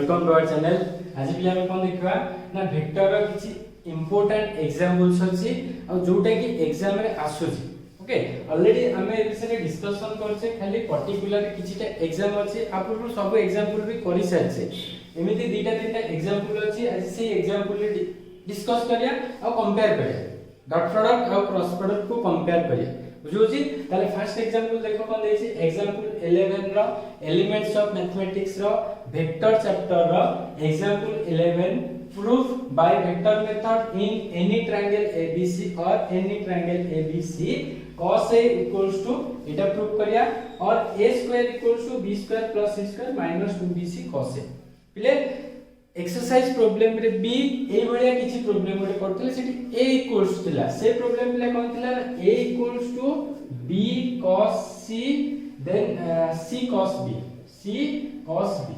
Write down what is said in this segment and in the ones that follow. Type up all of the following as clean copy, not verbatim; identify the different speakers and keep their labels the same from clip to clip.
Speaker 1: Welcome to our channel. आज भी हम कोन देखबा ना वेक्टर रो किछि इंपोर्टेंट एग्जांपल्स अछि और जोटा कि एग्जाम रे आसुछि। ओके ऑलरेडी हमें ए विषय डिस्कशन करछे, खाली पर्टिकुलर किछिटा एग्जाम अछि आपन सब एग्जांपल भी करि सारछे। एमिति दुटा तीनटा एग्जांपल अछि, आज से एग्जांपल रे डिस्कस करिया और कंपेयर करिया, डॉट प्रोडक्ट और क्रॉस प्रोडक्ट को कंपेयर करिया। बुझुछि ताले फर्स्ट एग्जांपल देखो कोन देछि, एग्जांपल 11 रो एलिमेंट्स ऑफ मैथमेटिक्स रो वेक्टर चैप्टर रो example 11 proof by vector method in any triangle ABC और any triangle ABC cos A equals to एटा प्रूफ करिया और A square equals to B square plus C square minus 2BC cos A। पिले exercise problem रे B ए भलिया किछि problem रे करथले, सेठी A equals थिला से प्रॉब्लम पिले कोन थिला A equals to B cos C then C cos B, C cos B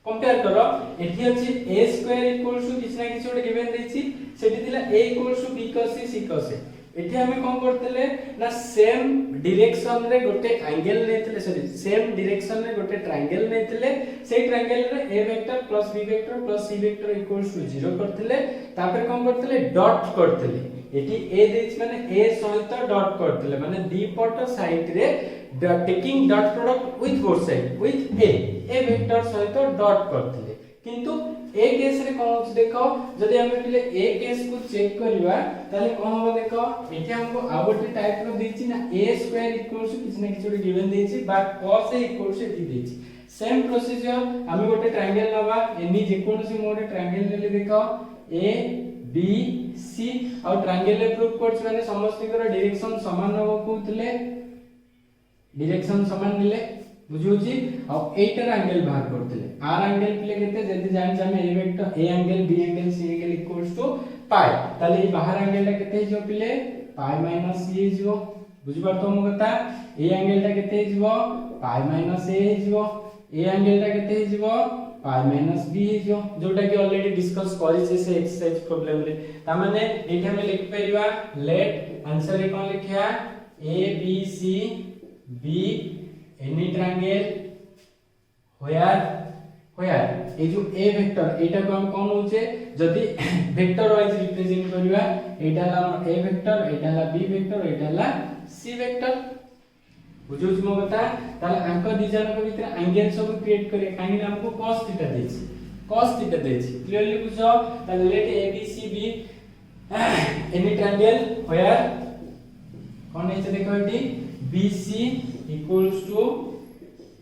Speaker 1: compare करो। एठी अछि A square equals to किछ ना किछ ओटे गिवन देछि, सेठी थिला A equals to B cos C C cos A। एठी हमें कोन करथले ना सेम डायरेक्शन रे गोटे एंगल नेथिले, सॉरी सेम डायरेक्शन रे गोटे ट्रायंगल नेथिले, सेही ट्रायंगल रे A vector plus B vector plus C vector equals to 0 करथिले। तापर कोन करथिले डॉट करथिले, एठी A देछि माने A सहित डॉट करथिले, माने दी पट साइड रे taking dot product with both side with A vector सहित डॉट करथिले। किंतु ए केस रे कोन होछ देखो, जदि हम पिले ए केस को चेक करबा ताले कोन हो देखो, एठी हमको आउट टाइप रो देछि ना A स्क्वायर इक्वल्स टू किछ ना किछ ओटे गिवन देछि बा cos A इक्वल्स टू दी देछि। सेम प्रोसीजर हम गोटे ट्रायंगल लबा, एनी जे कोनसी मोडे ट्रायंगल लेले देखो A B C और ट्रायंगल ले प्रूफ करछ माने समस्त कर डायरेक्शन समान हो कोथले, डायरेक्शन समान निले बुझुछि और एटर एंगल बाहर करथिले। आर एंगल प्ले केते जदी जानि हम A vector A angle B angle C angle equals to pi, ताले ई बाहर एंगल ता केते हिजो प्ले पाई माइनस सी हिजो। बुझि परतो मो कथा, ए एंगल ता केते हिजो पाई माइनस ए हिजो, ए एंगल ता केते हिजो पाई माइनस बी हिजो, जोटा कि ऑलरेडी डिस्कस करि से एक्सरसाइज प्रॉब्लम रे। ता माने एठी हम लिख परिबा लेट आंसर रे कोन लिखिया A B C B any triangle where A जो ए वेक्टर एटा को हम कोन होचे जदी वेक्टर वाइज रिप्रेजेंट करबा, एटा ला ए वेक्टर, एटा ला बी वेक्टर, एटा ला सी वेक्टर। बुझुछ मो बता, ताले अंक दि जन के भीतर एंगल सब क्रिएट करे, काहे कि हमको cos थीटा देछि, cos थीटा देछि। क्लियरली बुझो, ताले let A B C B any triangle where कोन है देखो एटी BC equals to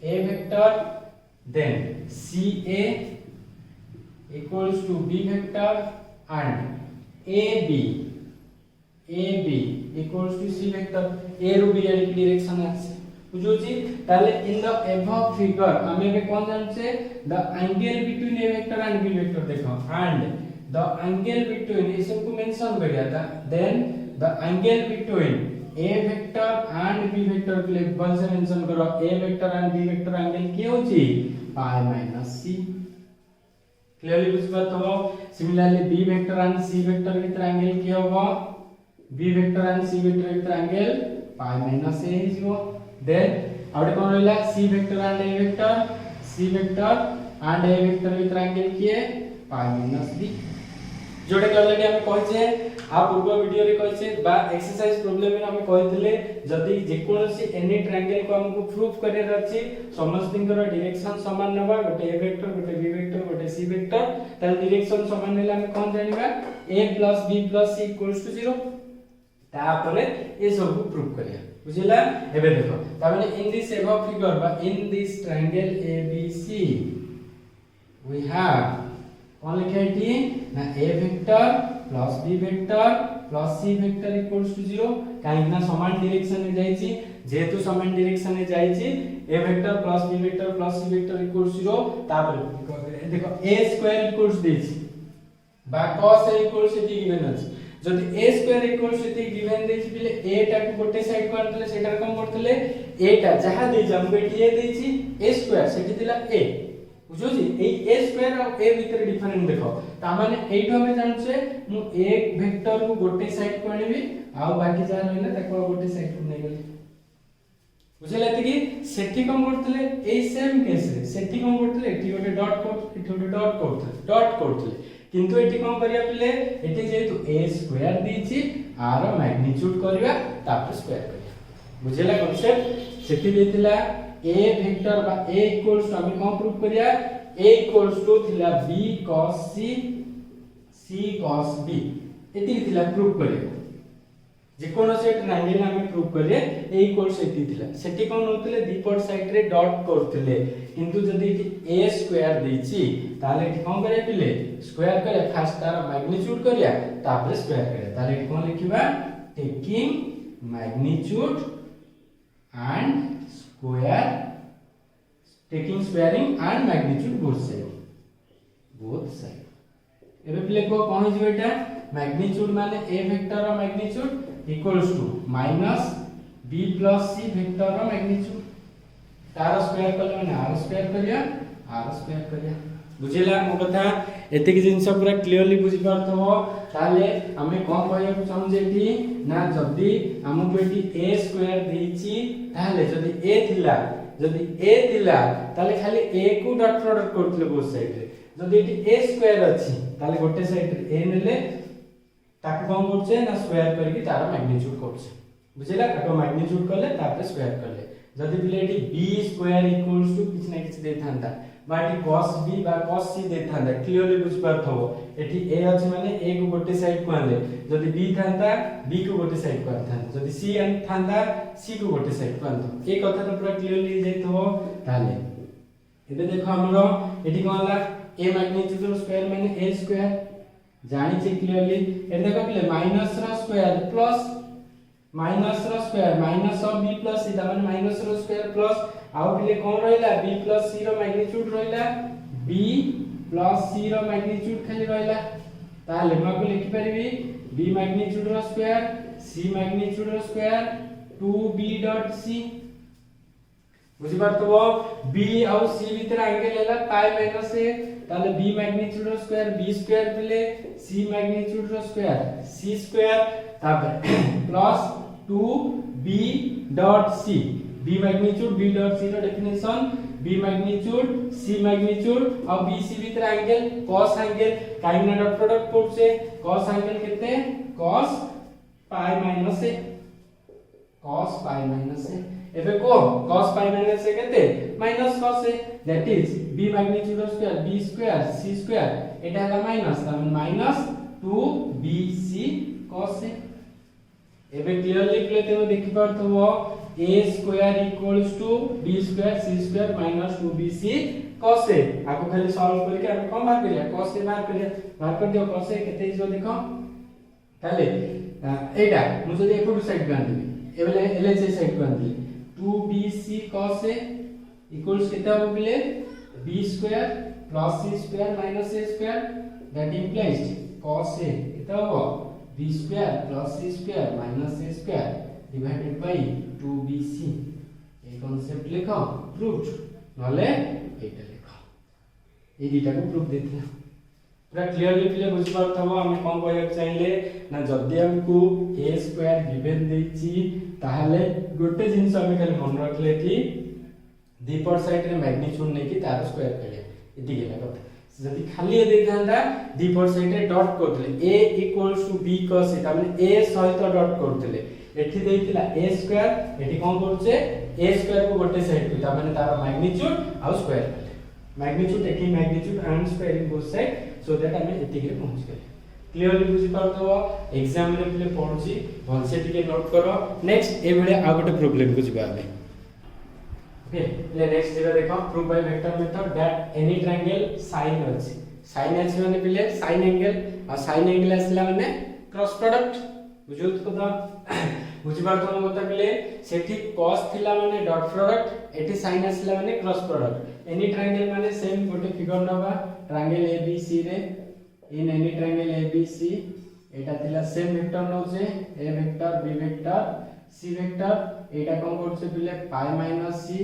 Speaker 1: A vector then CA equals to B vector and AB equals to C vector। A रो B यानी डायरेक्शन আছে बुझुछि। ताले इन द above figure हमें के कोन जानछे the angle between A vector and B vector देखो and the angle between इस सबको मेंशन करिया था, then the angle between A vector and B vector के लिए वन से मेंशन करो, A vector and B vector angle के होची पाई माइनस C। क्लियरली बुझ बात हो। Similarly B vector and C vector के भीतर एंगल के होबो, B vector and C vector के भीतर एंगल पाई माइनस A हिजो। देन आउट कोन रहला C vector and A vector, C vector and A vector के भीतर एंगल के पाई माइनस B, जोटे कि ऑलरेडी हम कहछे आ पूर्व वीडियो रे कहछे बा एक्सरसाइज प्रॉब्लम में हम कहितले जदी जे कोनोसी एनी ट्रायंगल को हमको प्रूफ करे रहछि समस्तिंकर डायरेक्शन समान नबा, गोटे ए वेक्टर गोटे बी वेक्टर गोटे सी वेक्टर, तार डायरेक्शन समान नेला हम कोन जानिबा a + b + c = 0। तापरे ए सब को प्रूफ करिया बुझिला। एबे देखो ता माने इन दिस एबव फिगर बा in this triangle ABC we have कौन लिखा है ना A vector plus B vector plus C vector equals to 0, काहे ना समान डायरेक्शन में जाईची, जेतु समान डायरेक्शन में जाईची A vector plus B vector plus C vector equals 0। तापर देखो A स्क्वायर इक्वल्स देछि बा cos A इक्वल्स एति गिवन अछि, जदि A स्क्वायर इक्वल्स एति गिवन देछि बिले A टा को गोटे साइड को आनतले, सेटा कोन करतले A टा जहा देछि हमको एठी A देछि A स्क्वायर सेठी दिला A बुझुछि। ए A स्क्वायर और A भीतर डिफरेंस देखो, ता माने एठो हमें जानछे मु एक वेक्टर को गोटे साइड को आनिबी आ बाकी जा रहले ताको गोटे साइड को नै गेली। बुझले कि सेठी कोन करथले ए सेम केस रे सेठी कोन करथले एठी गोटे डॉट करथले किंतु एठी कोन करिया पिले एठी जेतु a स्क्वायर दीची आर मैग्नीट्यूड करबा तापर स्क्वायर करिया बुझिला कांसेप्ट सेठी देतिला a वेक्टर बा a इक्वल्स टू हम कोन प्रूफ करिया a इक्वल्स टू थिला b cos c cos b एती थिला प्रूफ करिया जे कोनो से ट्रायंगल हम प्रूव करे a इक्वल सेटी थिला सेटी कोन होतले दीपट साइड रे डॉट करथले किंतु जदी a स्क्वायर देछि ताले एठी कोन करे पिले स्क्वायर करे फास्ट तार मैग्नीट्यूड करिया तापर स्क्वायर करे ताले एठी कोन लिखिबा taking magnitude and square taking squaring and magnitude both side एबे पिले को कोन हिजो एटा मैग्नीट्यूड माने a वेक्टर रो magnitude equals to minus b plus c vector रो मैग्नीट्यूड तार स्क्वायर करले माने r स्क्वायर करिया बुझिला मो कथा एते कि जिंस पूरा क्लियरली बुझि पारथबो ताले हमें कोन कहया को समझेठी ना जदी हमकु एठी a स्क्वायर देछि ताले जदी a थिला ताले खाली a को डॉट प्रोडक्ट करथले बोथ साइड रे जदी एठी a स्क्वायर अछि ताले गोटे साइड रे a नेले ताको कोन करछे ना स्क्वायर करके तार मैग्नीट्यूड करछे बुझिला ताको मैग्नीट्यूड करले तापर स्क्वायर करले जदी बिलेटी b स्क्वायर इक्वल्स टू किछ ना किछ देथांता बाटी cos b बा cos c देथांता क्लियरली बुझ पारथबो एठी a अछि माने a को गोटे साइड को आले जदी b थांता b को गोटे साइड को आथांता जदी c थांता c को गोटे साइड को आथांता ए कथा तो पूरा क्लियरली जेतबो ताले एबे देखो हमरो एठी कोन ला a मैग्नीट्यूड स्क्वायर माने a स्क्वायर जानि छै क्लियरली ए देखो पिले minus rho square plus minus rho square minus of b plus c माने माइनस रो स्क्वायर प्लस आउ पिले कोन रहइला b प्लस c रो मैग्नीट्यूड रहइला b प्लस c रो मैग्नीट्यूड खाली रहइला ताले हम को लिखि परिबी b मैग्नीट्यूड रो स्क्वायर c मैग्नीट्यूड रो स्क्वायर 2b डॉट c बुझि पारतबो b आउ c भीतर एंगल हैला पाई माइनस a ताले b मैग्नीट्यूड रो स्क्वायर b स्क्वायर पिले c मैग्नीट्यूड रो स्क्वायर c स्क्वायर तापर plus 2b dot c b magnitude b dot c रो definition b magnitude c magnitude और b c भीतर एंगल cos एंगल काइना dot product करछे cos angle केते cos pi minus a cos pi minus a एबे को cos pi minus a केते minus cos a that is b magnitude square b square c square एटा हला minus तमन minus 2bc cos a एबे clearly प्ले ते देखि पारथबो a square equals to b square c square minus 2bc cos a आको खाली सॉल्व करके हम कोन बाहर करिया cos a बाहर कर दियो cos a केते जो देखो ताले एटा मु जदी एपटू साइड गान देबी एबे lh साइड गान देबी 2bc cos a इक्वल्स केता हो बिले b square plus c square minus a square that implies cos a केता हो b square plus c square minus a square divided by 2bc A concept लिखो proved नले एटा लिखो ए दिटा को proof देथिला पूरा clearly पिले बुझ पारथबो हम कोन कहय चाहिले ना जदी हमकु a स्क्वायर गिवन देछि ताहले गोटे जिंस हम खाली मन रखले थी दीपर साइड रे मैग्नीट्यूड नै कि तार स्क्वायर करे एति गेला कथा जदी खाली ए देखांदा दीपर साइड रे डॉट करथले a equals to b cos a माने a सहित डॉट करथले एठी देइतिला a स्क्वायर एठी कोन करछे a स्क्वायर को गोटे साइड को माने तार मैग्नीट्यूड आ स्क्वायर करे magnitude taking magnitude and squaring both side so that हमें एति के पहुंच गए क्लियरली बुझि पारथबो एग्जाम रे पिले पढुची भलसे टिके नोट करो नेक्स्ट ए बेले आ गोटे प्रॉब्लम को जिबा हमें ओके ले नेक्स्ट जेबा देखो prove by vector method that any triangle sine अछि साइन अछि माने पिले साइन एंगल आ साइन एंगल आसला माने क्रॉस प्रोडक्ट बुझुत कथा बुझि पारथबो कथा पिले सेठी cos थिला माने डॉट प्रोडक्ट एठी साइन आसला माने क्रॉस प्रोडक्ट एनी ट्रायंगल माने सेम गोटे फिगर नबा ट्रायंगल ABC रे इन एनी ट्रायंगल ABC एटा थिला सेम वेक्टर नोचे a vector b vector c vector एटा कोन करछे पिले पाई माइनस c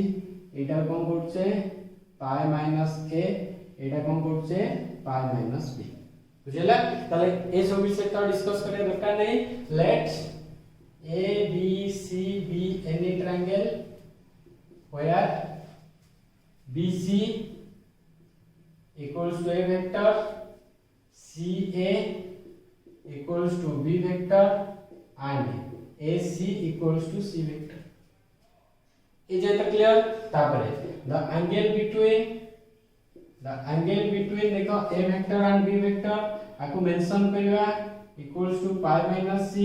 Speaker 1: एटा कोन करछे पाई माइनस a एटा कोन करछे पाई माइनस b बुझिला ताले ए सब विषय तो डिस्कस करे दरकार नै let's a b c b any triangle where equals to a vector, CA equals to B vector and AC equals to C vector. Is it clear? तापरे the angle between देखो a vector and b vector आपको mention करवा equals to pi minus c,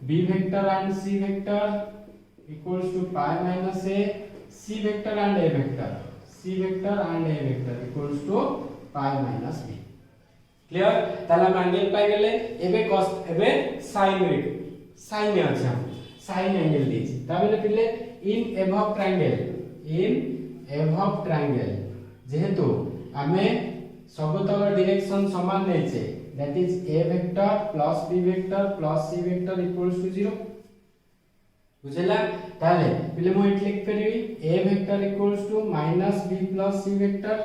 Speaker 1: b vector and c vector equals to pi minus a, c vector and a vector equals to pi minus b. Clear? ताला angle pi गेले एबे cos एबे sin में अच्छा sin angle these ताबले पिले in above triangle जेहेतु आमे सबतक direction समान नेचे that is a vector plus b vector plus c vector equals to 0 बुझला ताले पिले मो इट लिख परबी a vector equals to minus b plus c vector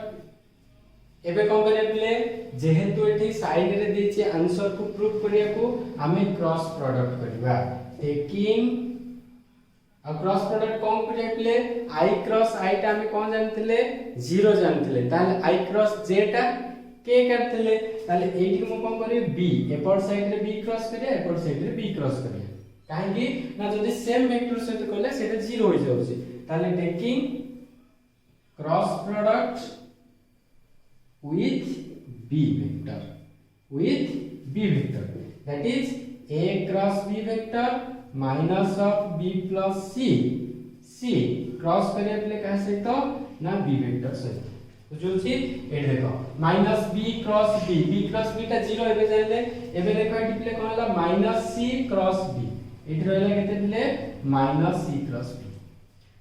Speaker 1: एबे कोन करे पिले जेहेतु एठी साइड रे देछि आंसर को प्रूफ करिया को आमे क्रॉस प्रोडक्ट करबा टेकिंग आ क्रॉस प्रोडक्ट कोन करिया पिले i क्रॉस i टा हमें कोन जानथिले 0 जानथिले ताले i क्रॉस j टा k करथिले ताले एठी मो कोन करी b एपर साइड रे b क्रॉस करिया एपर साइड रे b क्रॉस करिया काहेकि ना जदी सेम वेक्टर सहित करले सेटा 0 हो जाउची ताले taking cross product with b vector that is a cross b vector minus of b plus c cross करिया पले का सहित ना b vector सहित बुझुची ए देखो minus b cross b टा 0 एबे जाइले एबे देखो एटी पले कोन हला minus c cross b eighty रहला केते पले minus c cross b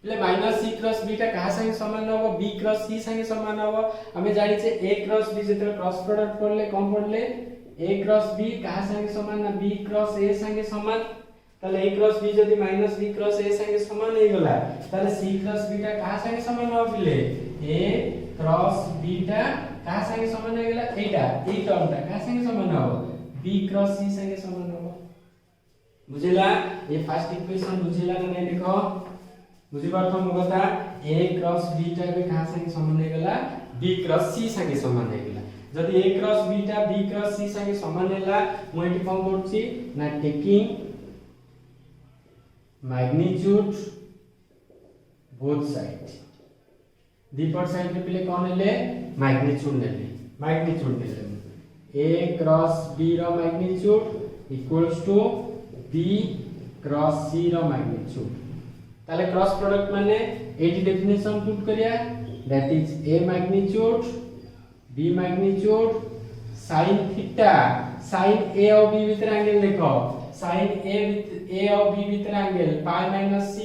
Speaker 1: पले माइनस c क्रॉस b टा कहा संगे समान होबो b क्रॉस c संगे समान होबो हमें जानि छे a क्रॉस b जेतरे क्रॉस प्रोडक्ट करले कोन पड़ले a क्रॉस b कहा संगे समान ना b क्रॉस a संगे समान ताले a क्रॉस b जदी माइनस b क्रॉस a संगे समान हे गला ताले c क्रॉस b टा कहा संगे समान होबो पिले a क्रॉस b टा कहा संगे समान हे गला एटा ए टर्म टा कहा संगे समान होबो b क्रॉस c संगे समान होबो बुझिला ये फर्स्ट इक्वेशन बुझिला ना नहीं देखो बुझी पारथो मो कथा a क्रॉस b टा बे कहा संगे समान हे गला b क्रॉस c संगे समान हे गला जदी a क्रॉस b टा b क्रॉस c संगे समान हेला मो एटी कोन करछि ना टेकिंग मैग्नीट्यूड बोथ साइड दीपर साइड पे पिले कोन हेले मैग्नीट्यूड नेले a क्रॉस b रो magnitude equals to b cross c रो मैग्नीट्यूड ताले क्रॉस प्रोडक्ट माने एटी डेफिनेशन पुट करिया that is a magnitude b magnitude sin theta sin a और b भीतर एंगल देखो sin a और b भीतर एंगल पाई माइनस c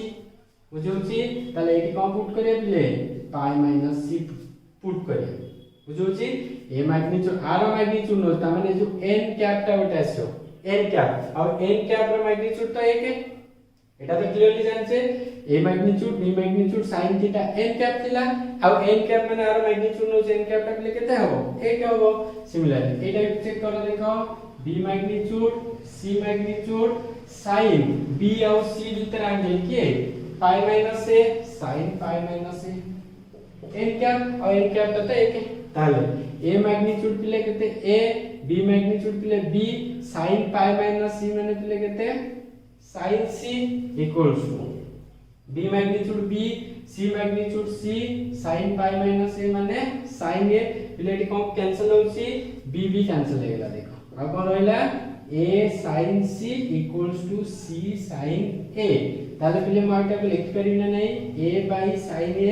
Speaker 1: बुझुची ताले एटी कोन पुट करिया बिले पाई माइनस c पुट करिया बुझुची a मैग्नीट्यूड r मैग्नीट्यूड नो ता माने जो n कैप टा बेटा आछो n कैप और n कैप रो मैग्नीट्यूड तो एक है एटा तो क्लियरली जानछे a magnitude b magnitude sin theta n cap थिला आ n कैप माने r मैग्नीट्यूड नो n कैप टा ले केते हबो एक हबो सिमिलरली एटा चेक करो देखो b magnitude c magnitude sin b और c भीतर एंगल के पाई minus a sin pi minus a n cap और n कैप तो एक है ताले a मैग्नीट्यूड पिले केते a b मैग्नीट्यूड पिले b sin pi minus c माने पिले केते sin c equals to b magnitude b c magnitude c sin pi minus a माने sin a पिलेटी कोन कैंसिल होची b भी कैंसिल हो गेला देखो अब कोन रहला a sin c equals to c sin a ताले पिले माइटा को लिख परिन नै a by sin a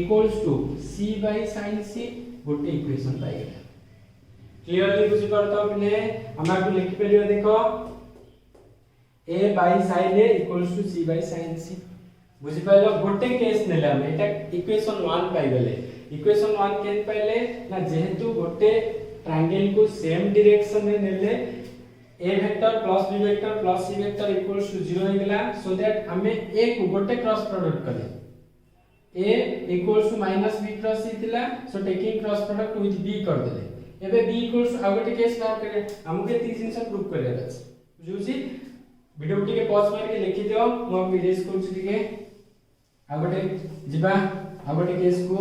Speaker 1: equals to c by sin c गोटे इक्वेशन पाई गेला क्लियरली बुझि परतो पिले हमरा को लिख परियो देखो a by sin a equals to c by sin c बुझि पाइलो गोटे केस नेला हम एटा इक्वेशन 1 पाइ गेले इक्वेशन 1 केन पाइले ना जेहेतु गोटे ट्रायंगल को सेम डायरेक्शन में नेले a vector plus b vector plus c vector equals to 0 हो गेला सो दैट हमें a को गोटे क्रॉस प्रोडक्ट करे a equals to minus b cross c थिला so taking cross product with b कर देले एबे b इक्वल्स आ गोटे केस बाहर करे हमके तीन जिंस प्रूव करे अछि बुझुची वीडियो टिके पॉज मार के लिखि दियो मो इरेज करछु टिके आगोटे जिबा आगोटे केस को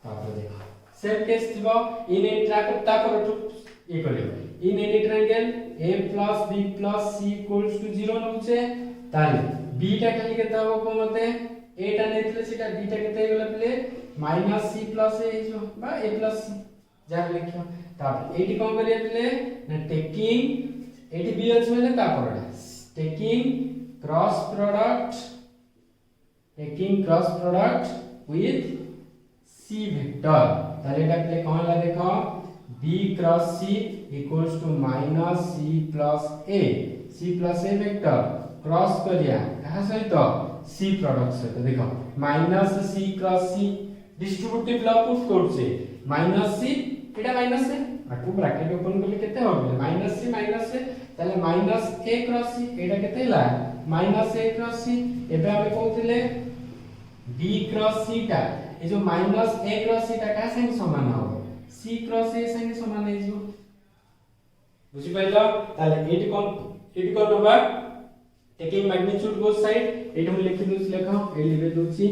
Speaker 1: तापर देखो सेम केस थिबो इन एनी ट्रायंगल तापर ये करियो इन any triangle a plus b plus c equals to 0 नउचे ताले b टा खाली केता हो को मते a टा नेतले सेटा b टा केते गेला प्ले -c plus a जो बा a plus c जा लिखियो तापर एटी कोन करिया प्ले ना टेकिंग एटी b अछि माने तापर taking cross product with c vector ताले एटा प्ले कोन ला देखो b cross c equals to minus c plus a vector cross करिया कहा सहित c प्रोडक्ट सहित देखो minus c cross c distributive law put करछे minus c एटा माइनस है आकु ब्रैकेट ओपन करले केते होबे माइनस से ताले माइनस a cross c एटा केते हला माइनस a cross c एबे हम कहउतिले b cross c टा ए जो माइनस a cross c टा का संगे समान हो c cross a संगे समान है जो बुझि पाइलो ताले एटी कोन होबा taking magnitude both side eighty हम लिखि दोछ लेखो ए लिखे दोछि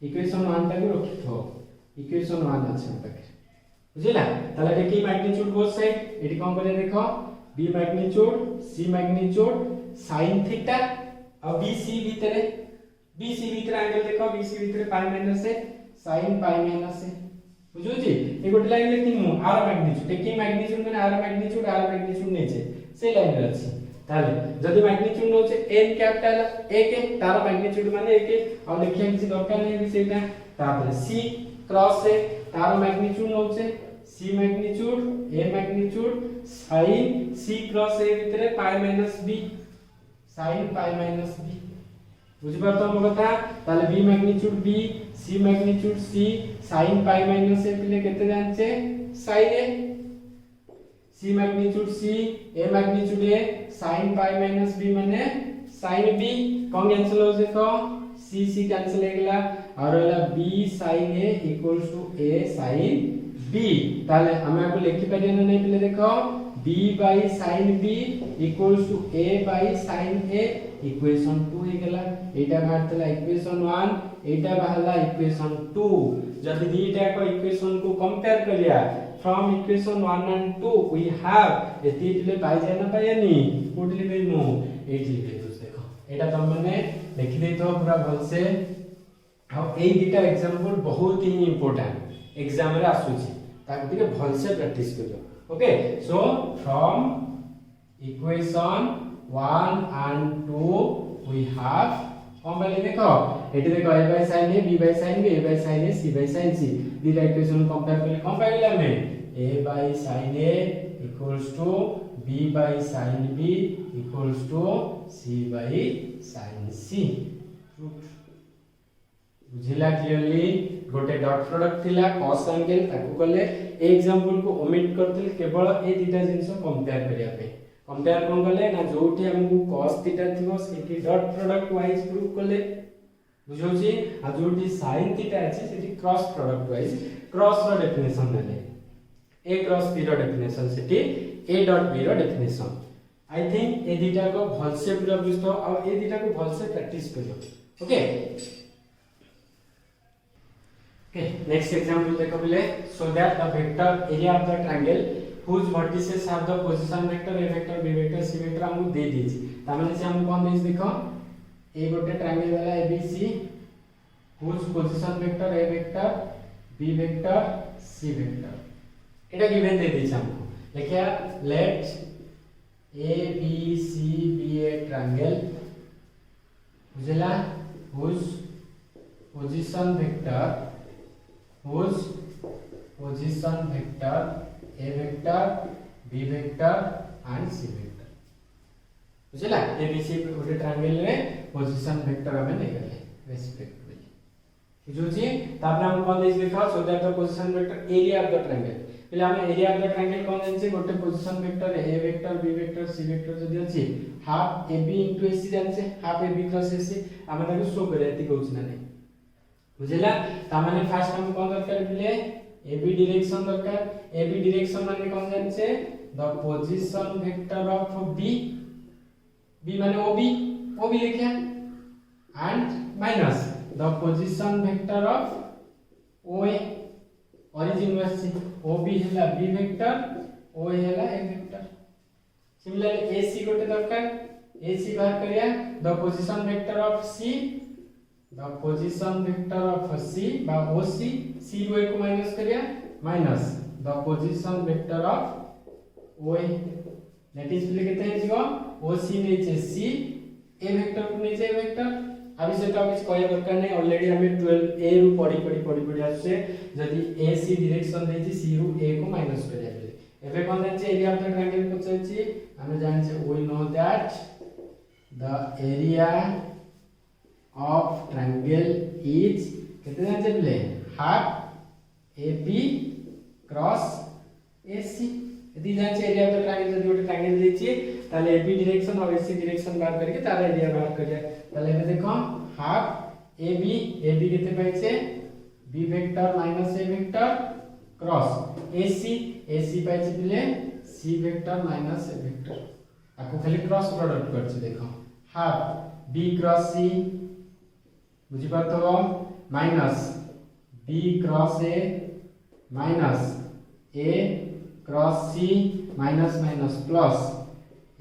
Speaker 1: इक्वेशन 1 टा को रखिथो इक्वेशन 1 अछि हम पाखे बुझिला ताले टेकिंग मैग्नीट्यूड बोथ साइड एटी कोन करे देखो b magnitude c magnitude sin theta और bc भीतरे एंगल देखो bc भीतरे पाई माइनस है sin पाई माइनस है बुझो जी ए गोटे लाइन लिखि मु r मैग्नीट्यूड टेकिंग मैग्नीट्यूड माने r मैग्नीट्यूड नेचे से लाइन रे अछि ताले जदी मैग्नीट्यूड नोचे n कैपिटल a के तार मैग्नीट्यूड माने a के और लिखिया किसी दरकार नै भी सेटा तापर c क्रॉस है तार मैग्नीट्यूड नोचे c magnitude a magnitude sin c cross a भीतरे pi minus b sin pi minus b बुझि परतो हम कथा ताले b magnitude b c magnitude c sin pi minus a पिले केते जानचे sin a c magnitude c a magnitude a sin pi minus b माने sin b कोन कैंसिल हो देखो c कैंसिल हो गेला और होला b sin a equals to a sin b ताले हमें को लिखि परिया नै पिले देखो b by sin b equals to a by sin a equation 2 हे गेला एटा बाहरतला इक्वेशन 1 एटा बाहरला इक्वेशन 2 जब दीटा को इक्वेशन को कंपेयर करिया from equation 1 and 2 we have एती दिले पाई जाय ना पायनी कोडली बे मु एटी बे दोस देखो एटा तुम माने लिखि दे तो पूरा भल से आ ए दीटा एग्जांपल बहुत ही इंपोर्टेंट एग्जाम रे आसुची ताक दिके भल से प्रैक्टिस करियो okay so from equation 1 and 2 we have कौन वाले देखो एटी देखो a by sin a b by sin b a by sin a c by sin c दीटा इक्वेशन कंपेयर करले कौन पाइले हमें a by sin a equals to b by sin b equals to c by sin c बुझिला clearly गोटे dot product थिला cos angle ताकू करले एग्जांपल को ओमिट करथिल केवल ए दीटा जिंस कंपेयर करिया पे कंपेयर कोन करले ना जोठी हमकु cos थीटा थिबो सेठी डॉट प्रोडक्ट वाइज प्रूव करले बुझौ छी आ जोठी sin थीटा अछि सेठी क्रॉस प्रोडक्ट वाइज क्रॉस रो डेफिनेशन नेले a क्रॉस b रो डेफिनेशन सेठी a डॉट b रो डेफिनेशन आई थिंक ए दीटा को भल से पूरा बुझतो आ ए दीटा को भल से प्रैक्टिस करियो ओके Okay, next example देखो बोले so that the vector area of the triangle whose vertices have the position vector a vector b vector c vector हमको दे दीजिए ता माने से हमको कौन देइस देखो ए गोटे ट्रायंगल वाला abc whose position vector a vector b vector c vector Etah given दे दीजिए हमको देखिए let a b c be a triangle बुझला whose position vector a vector b vector and c vector बुझला ए बी सी गोटे triangle रे position vector हमें ले गले रेस्पेक्टिवली बुझो छी तापर हम कोन देख देखा so that the position vector area of the triangle पहले हमें एरिया ऑफ द ट्रायंगल कोन जानछे गोटे position vector A vector B vector C vector जदी अछि हाफ ए बी * ac जानछे हाफ ए बी + ac हम ताको शो करे एति कहउछ ना नहीं बुझिला ता माने फर्स्ट हम कोन दरकार पले ए बी डायरेक्शन दरकार ए बी डायरेक्शन माने कोन जानछे the position vector of B B माने ओबी लिखिया and minus the position vector of OA origin आसी OB हैला B वेक्टर OA हैला A वेक्टर सिमिलरली AC गोटे दरकार AC बाहर करिया the position vector of C the position vector of C बा OC C रो को माइनस करिया minus the position vector of OA that is प्ले केते जीवो OC नीचे C A वेक्टर को नीचे A वेक्टर अभी से तो कुछ कहया दरकार नहीं ऑलरेडी हमें 12 A रू पड़ी आसे जदी AC डायरेक्शन देछि C रू A को माइनस करिया एबे कोन जानि एरिया ऑफ द ट्रायंगल पछछि हमें जानि छे we know that the area of triangle is केते जानि छे प्ले हाफ AB क्रॉस AC यदि जानि छे एरिया ऑफ द ट्रायंगल जदी गोटे ट्रायंगल देछि ताले AB डायरेक्शन और AC डायरेक्शन बाहर करके तार एरिया बाहर करिया ताले एबे देखो हाफ AB केते पाइ छे B vector minus A vector cross AC पाइ छे play C vector minus A vector आको खाली क्रॉस प्रोडक्ट करछि देखो हाफ B क्रॉस C बुझि पातो minus B cross A minus A cross C minus minus plus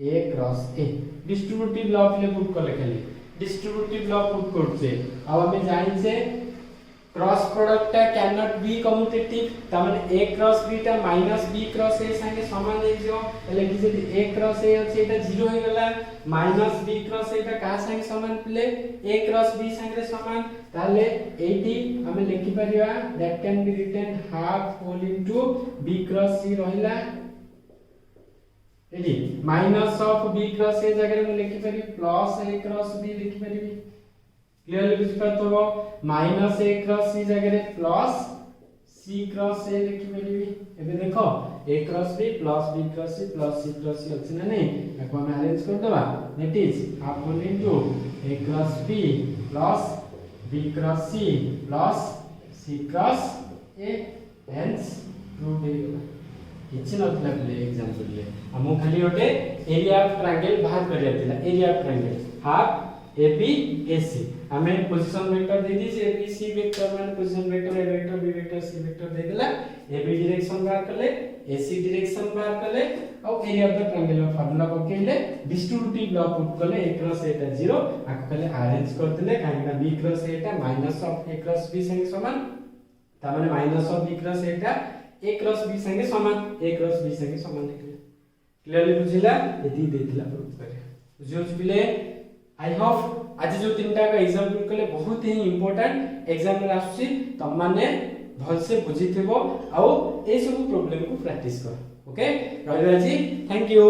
Speaker 1: A cross A distributive law play put करले खाली distributive law put करछे अब हमें जानि छे क्रॉस प्रोडक्ट टा कैन नॉट बी कम्यूटेटिव त माने A क्रॉस B टा माइनस B क्रॉस A संगे समान हे जो एले कि जदी A क्रॉस A अछि एटा 0 हो गेला माइनस B क्रॉस A टा का संगे समान प्ले A क्रॉस B संगे समान ताले एटी हमें लिखि परिया that can be written half whole into B cross C रहिला एटी minus of B cross A जगह में लिखि परि प्लस A क्रॉस B लिखि परिबी क्लियरली बुझ पातो माइनस A क्रॉस C जगह प्लस C क्रॉस A लिखि परिबी एबे देखो A cross B plus B cross C plus C cross C अछि ना नहीं एको हम अरेंज कर देबा that is half whole into A cross B plus B cross C plus C cross A hence prove हो गेला किछि नथला प्ले एग्जांपल ले हमो खाली ओटे एरिया ऑफ ट्रायंगल बाहर कर दिला area of triangle half AB AC हमें पोजीशन वेक्टर दे दीजिए ABC वेक्टर माने position vector A vector B vector C वेक्टर दे देला AB डायरेक्शन बाहर करले AC डायरेक्शन बाहर करले और area of the triangle formula पकेले डिस्ट्रीब्यूटिव लॉ पुट करले A क्रॉस A टा 0 आको खाली अरेंज कर देले काहे ना B क्रॉस A टा minus of A cross B संगे समान ता माने minus of B cross A टा A क्रॉस B संगे समान A क्रॉस B संगे समान लिखले क्लियरली बुझिला यदि देथिला प्रूफ करे बुझियो पिले आई होप आज जो तीनटा का एग्जांपल कले बहुत ही इंपोर्टेंट एग्जाम में आसी तम माने भल से बुझिथिबो आ ए सब प्रॉब्लम को प्रैक्टिस कर ओके रहिबा जी थैंक यू।